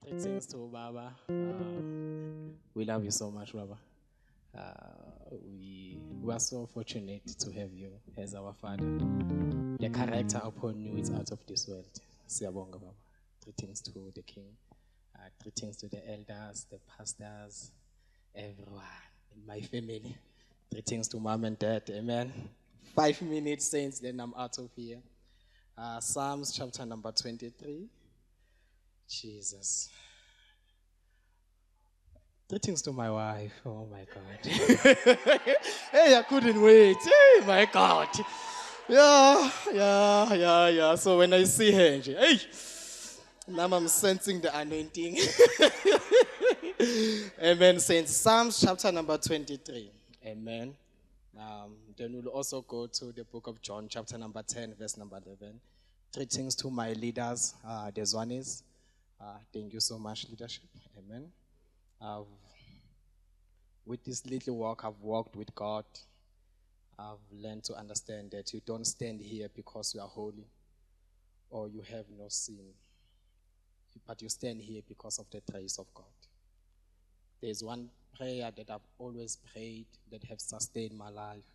Greetings to Baba. We love you so much, Baba. We are so fortunate to have you as our father. The character upon you is out of this world. Siyabonga, Baba. Greetings to the king. Greetings to the elders, the pastors, everyone in my family. Greetings to mom and dad. Amen. 5 minutes since then I'm out of here. Psalms chapter number 23. Jesus. Greetings to my wife. Oh my God. Hey, I couldn't wait. Hey, my God. Yeah. So when I see her, hey, now I'm sensing the anointing. Amen. Saints. Psalms chapter number 23. Amen. Then we'll also go to the book of John, chapter number 10, verse number 11. Greetings to my leaders, the Zwanis. Thank you so much, leadership. Amen. With this little walk, I've walked with God. I've learned to understand that you don't stand here because you are holy or you have no sin, but you stand here because of the grace of God. There's one prayer that I've always prayed that has sustained my life.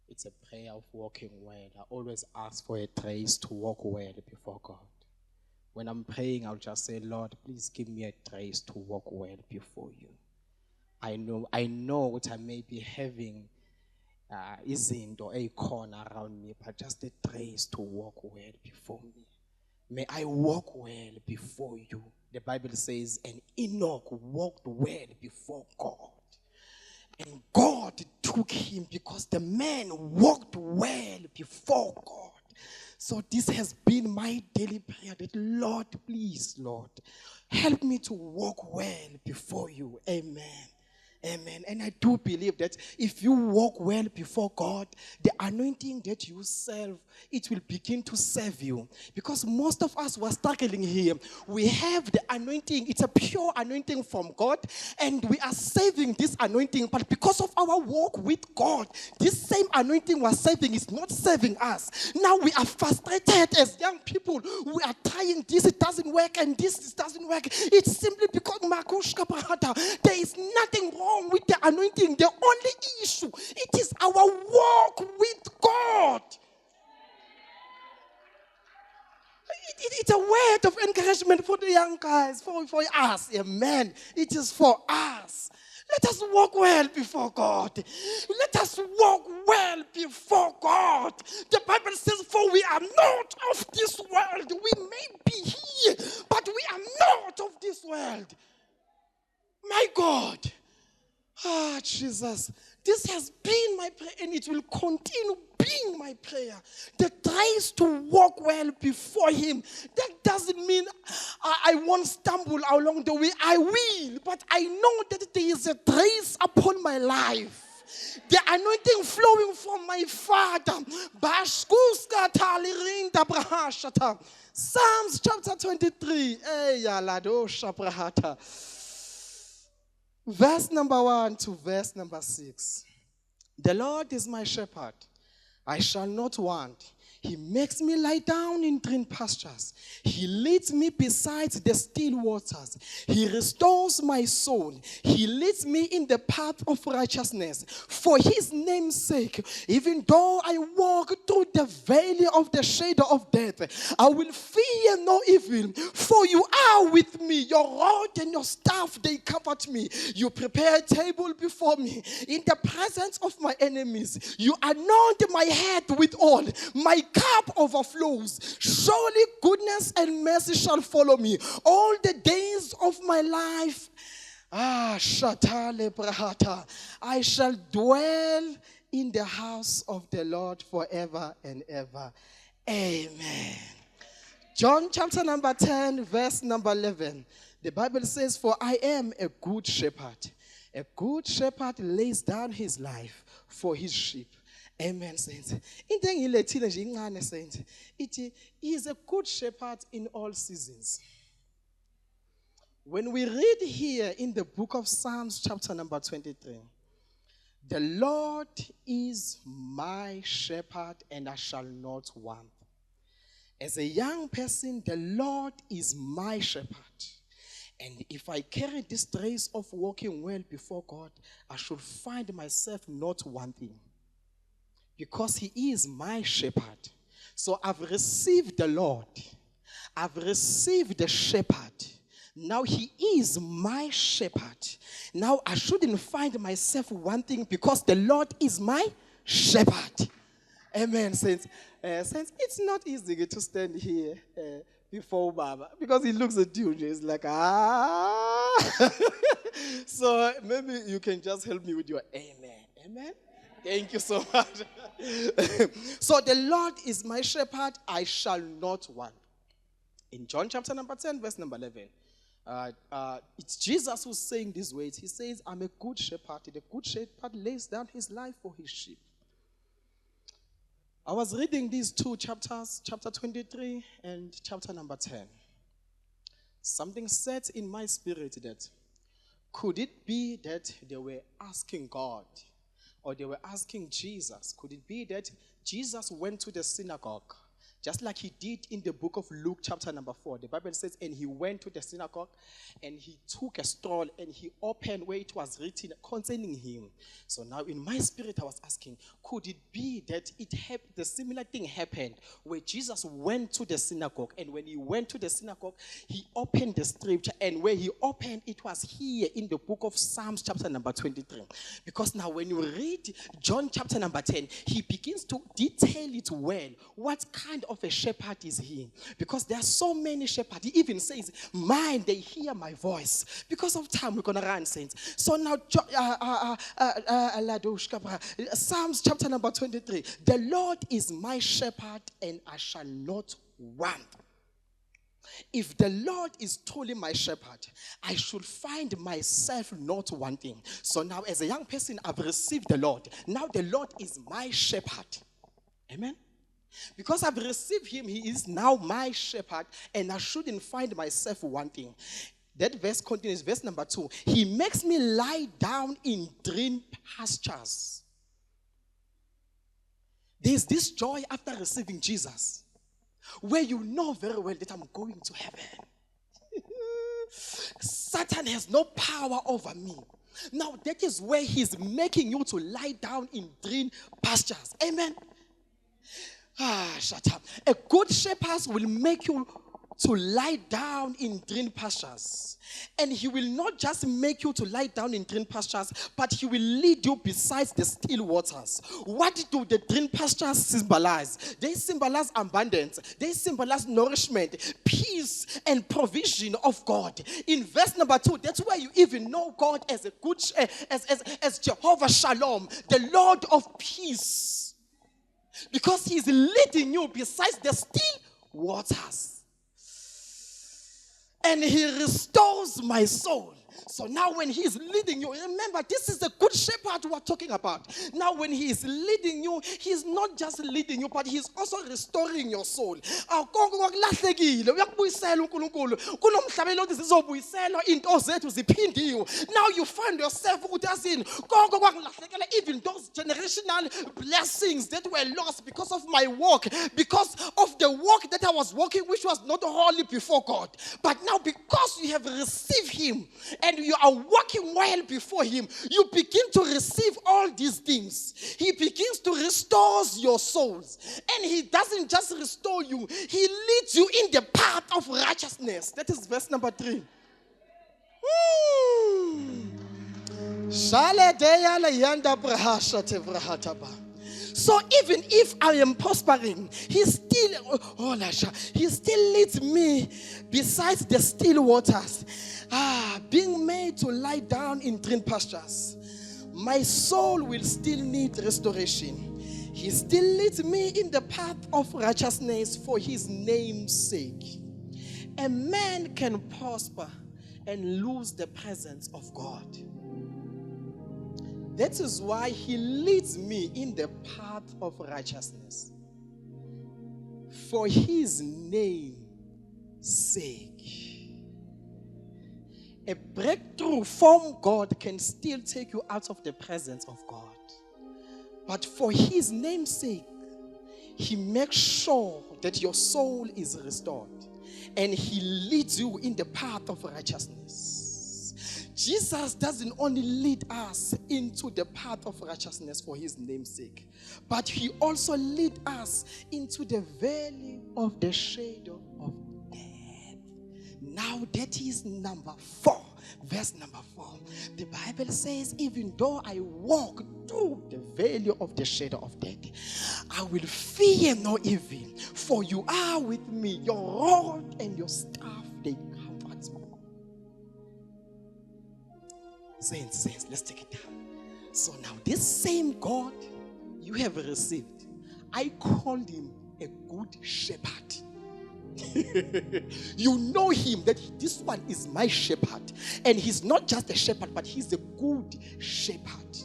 It's a prayer of walking well. I always ask for a grace to walk well before God. When I'm praying, I'll just say, Lord, please give me a grace to walk well before you. I know what I may be having isn't or a corner around me, but just a grace to walk well before me. May I walk well before you. The Bible says, and Enoch walked well before God. And God took him because the man walked well before God. So this has been my daily prayer that, Lord, please, Lord, help me to walk well before you. Amen. Amen. And I do believe that if you walk well before God, the anointing that you serve, it will begin to serve you. Because most of us were struggling here. We have the anointing. It's a pure anointing from God. And we are saving this anointing. But because of our walk with God, this same anointing we're saving is not serving us. Now we are frustrated as young people. We are trying this, it doesn't work, and this doesn't work. It's simply because there is nothing wrong with the anointing. The only issue, it is our walk with God. It's a word of encouragement for the young guys, for us. Amen. It is for us. Let us walk well before God. Let us walk well before God. The Bible says, for we are not of this world. We may be here, but we are not of this world. My God. Jesus. This has been my prayer and it will continue being my prayer. The grace to walk well before Him. That doesn't mean I won't stumble along the way. I will. But I know that there is a grace upon my life. The anointing flowing from my Father. Psalms chapter 23. Verse number 1 to verse number 6. The Lord is my shepherd. I shall not want. He makes me lie down in green pastures. He leads me beside the still waters. He restores my soul. He leads me in the path of righteousness. For His name's sake, even though I walk through the valley of the shadow of death, I will fear no evil. For you are with me. Your rod and your staff, they comfort me. You prepare a table before me in the presence of my enemies. You anoint my head with oil. My cup overflows. Surely goodness and mercy shall follow me all the days of my life. Shatale Brahata. I shall dwell in the house of the Lord forever and ever. Amen. John chapter number 10, verse number 11. The Bible says, for I am a good shepherd. A good shepherd lays down his life for his sheep. Amen, saints. Into engilethile nje incane, saints. He is a good shepherd in all seasons. When we read here in the book of Psalms chapter number 23, the Lord is my shepherd and I shall not want. As a young person, the Lord is my shepherd. And if I carry this trace of walking well before God, I should find myself not wanting. Because He is my shepherd. So I've received the Lord. I've received the shepherd. Now He is my shepherd. Now I shouldn't find myself wanting because the Lord is my shepherd. Amen, saints. Saints, it's not easy to stand here before Baba because he looks at you and he's like, So maybe you can just help me with your amen. Amen? Thank you so much. So the Lord is my shepherd, I shall not want. In John chapter number 10, verse number 11, it's Jesus who's saying these words. He says, I'm a good shepherd. The good shepherd lays down his life for his sheep. I was reading these two chapters, chapter 23 and chapter number 10. Something set in my spirit that could it be that they were asking God or they were asking Jesus, could it be that Jesus went to the synagogue just like he did in the book of Luke chapter number 4. The Bible says, and he went to the synagogue and he took a scroll and he opened where it was written concerning him. So now in my spirit I was asking, could it be that the similar thing happened where Jesus went to the synagogue, and when he went to the synagogue, he opened the scripture, and where he opened, it was here in the book of Psalms chapter number 23. Because now when you read John chapter number 10, he begins to detail it well. What kind of a shepherd is he? Because there are so many shepherds. He even says, mine, they hear my voice. Because of time, we're going to run, saints. So now, Psalms chapter number 23. The Lord is my shepherd, and I shall not want. If the Lord is truly my shepherd, I should find myself not wanting. So now, as a young person, I've received the Lord. Now the Lord is my shepherd. Amen. Because I've received him, he is now my shepherd, and I shouldn't find myself wanting. That verse continues, verse number 2. He makes me lie down in green pastures. There's this joy after receiving Jesus, where you know very well that I'm going to heaven. Satan has no power over me. Now that is where he's making you to lie down in green pastures. Amen. Shut up. A good shepherd will make you to lie down in green pastures. And he will not just make you to lie down in green pastures, but he will lead you beside the still waters. What do the green pastures symbolize? They symbolize abundance. They symbolize nourishment, peace, and provision of God. In verse number 2, that's where you even know God as a good, as Jehovah Shalom, the Lord of peace. Because he's leading you beside the still waters. And he restores my soul. So now when he is leading you, remember, this is the good shepherd we're talking about. Now when he is leading you, he's not just leading you, but he's also restoring your soul. Now you find yourself, even those generational blessings that were lost because of my walk, because of the walk that I was walking, which was not holy before God. But now because you have received him, and you are walking well before him, you begin to receive all these things. He begins to restore your souls. And he doesn't just restore you, he leads you in the path of righteousness. That is verse number 3. So even if I am prospering, he still leads me beside the still waters. Being made to lie down in green pastures. My soul will still need restoration. He still leads me in the path of righteousness for his name's sake. A man can prosper and lose the presence of God. That is why he leads me in the path of righteousness for his name's sake. A breakthrough from God can still take you out of the presence of God. But for his name's sake, He makes sure that your soul is restored, and he leads you in the path of righteousness. Jesus doesn't only lead us into the path of righteousness for his name's sake, but he also leads us into the valley of the shadow of death. Now that is number 4. Verse number 4. The Bible says, even though I walk through the valley of the shadow of death, I will fear no evil, for you are with me. Your rod and your staff, they comfort me. Saints, let's take it down. So now this same God you have received, I call him a good shepherd. You know him, that this one is my shepherd, and he's not just a shepherd, but he's a good shepherd.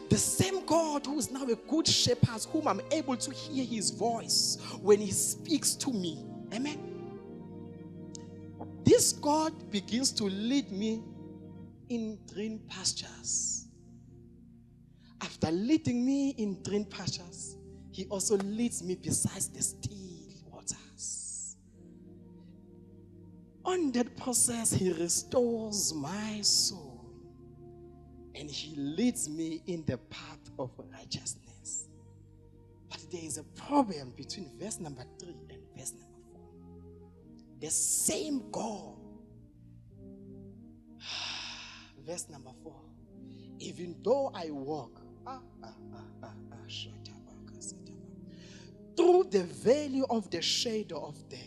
The same God who is now a good shepherd, whom I'm able to hear his voice when he speaks to me. Amen. This God begins to lead me in green pastures. After leading me in green pastures, he also leads me beside the still waters. On that process, he restores my soul, and he leads me in the path of righteousness. But there is a problem between verse number 3 and verse number 4. The same God, verse number 4, even though I walk through the valley of the shadow of death,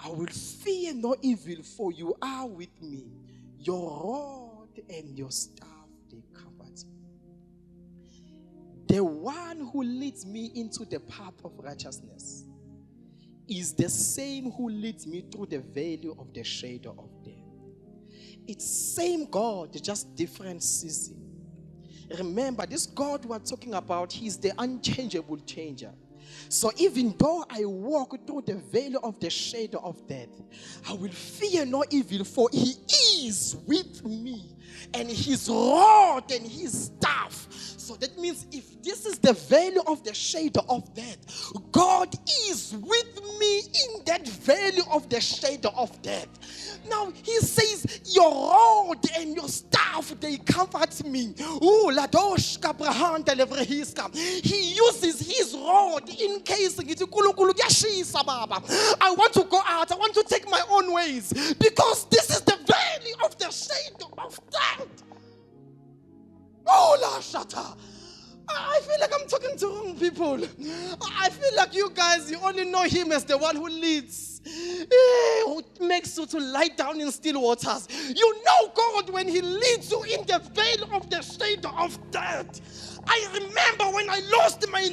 I will fear no evil, for you are with me. Your rod and your staff, they comfort me. The one who leads me into the path of righteousness is the same who leads me through the valley of the shadow of death. It's same God, just different season. Remember, this God we're talking about, he's the unchangeable changer. So even though I walk through the valley of the shadow of death, I will fear no evil, for he is with me, and his rod and his staff. So that means if this is the valley of the shadow of death, God is with me in that valley of the shadow of death. Now he says, your rod and your staff, they comfort me. He uses his rod in case I want to go out, I want to take my own ways, because this is the valley of the shadow of death. Oh, la shata. I feel like I'm talking to wrong people. I feel like you guys, you only know him as the one who leads, who makes you to lie down in still waters. You know God when he leads you in the vale of the shadow of death. I remember when I lost my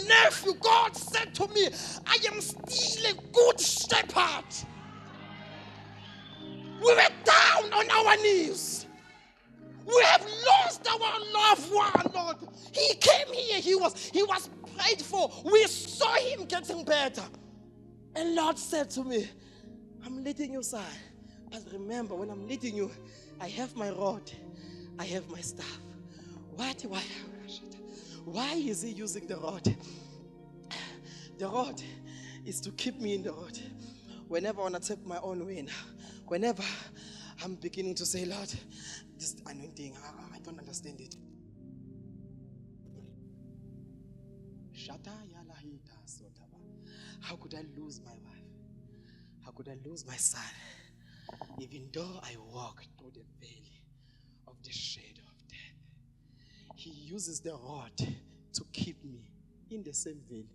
nephew, God said to me, I am still a good shepherd. We were down on our knees. We have lost our loved one, Lord. He came here. He was prayed for. We saw him getting better. And Lord said to me, I'm leading you, son. But remember, when I'm leading you, I have my rod. I have my staff. Why is he using the rod? The rod is to keep me in the road. Whenever I want to take my own way now, whenever I'm beginning to say, Lord, this anointing, I don't understand it. How could I lose my wife? How could I lose my son? Even though I walk through the valley of the shadow of death, he uses the rod to keep me in the same valley,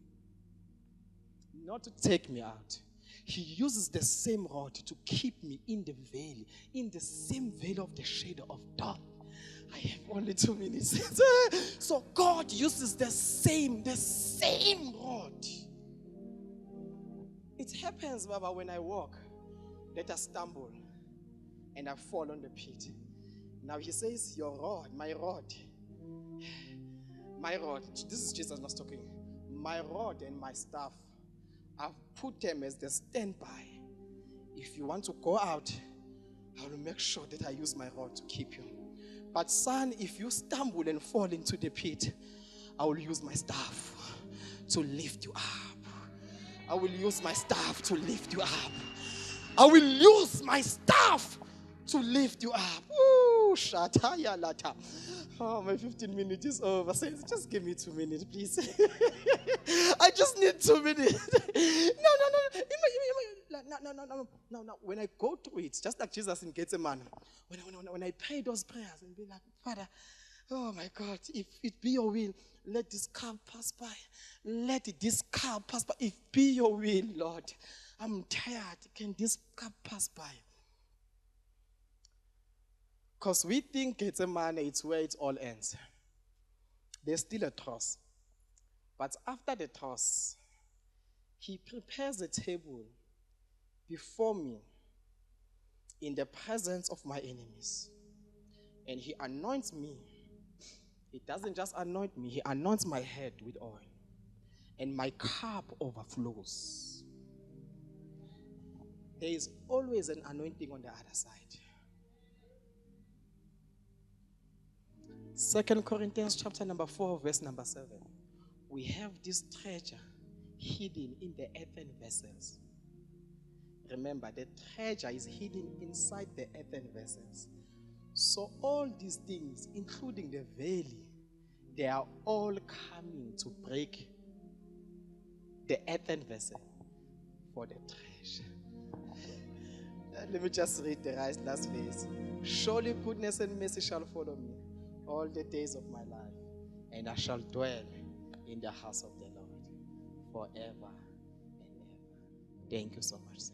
not to take me out. He uses the same rod to keep me in the valley, in the same valley of the shadow of death. I have only 2 minutes. So God uses the same rod. It happens, Baba, when I walk, that I stumble and I fall on the pit. Now he says, your rod, my rod. This is Jesus not talking. My rod and my staff, I've put them as the standby. If you want to go out, I will make sure that I use my rod to keep you. But son, if you stumble and fall into the pit, I will use my staff to lift you up. I will use my staff to lift you up. I will use my staff to lift you up. Ooh, shataya lata. Oh, my 15 minutes is over. Saints, just give me 2 minutes, please. I just need 2 minutes. No. When I go through it, just like Jesus in Gethsemane, when I pray those prayers and be like, Father, oh my God, if it be your will, let this cup pass by. Let this cup pass by. If be your will, Lord, I'm tired. Can this cup pass by? Because we think Gethsemane, it's where it all ends. There's still a toss. But after the toss, he prepares a table before me in the presence of my enemies. And he anoints me. He doesn't just anoint me, he anoints my head with oil. And my cup overflows. There is always an anointing on the other side. 2 Corinthians chapter number 4, verse number 7. We have this treasure hidden in the earthen vessels. Remember, the treasure is hidden inside the earthen vessels. So all these things, including the valley, they are all coming to break the earthen vessel for the treasure. Let me just read the last verse. Surely goodness and mercy shall follow me all the days of my life, and I shall dwell in the house of the Lord forever and ever. Thank you so much, sir.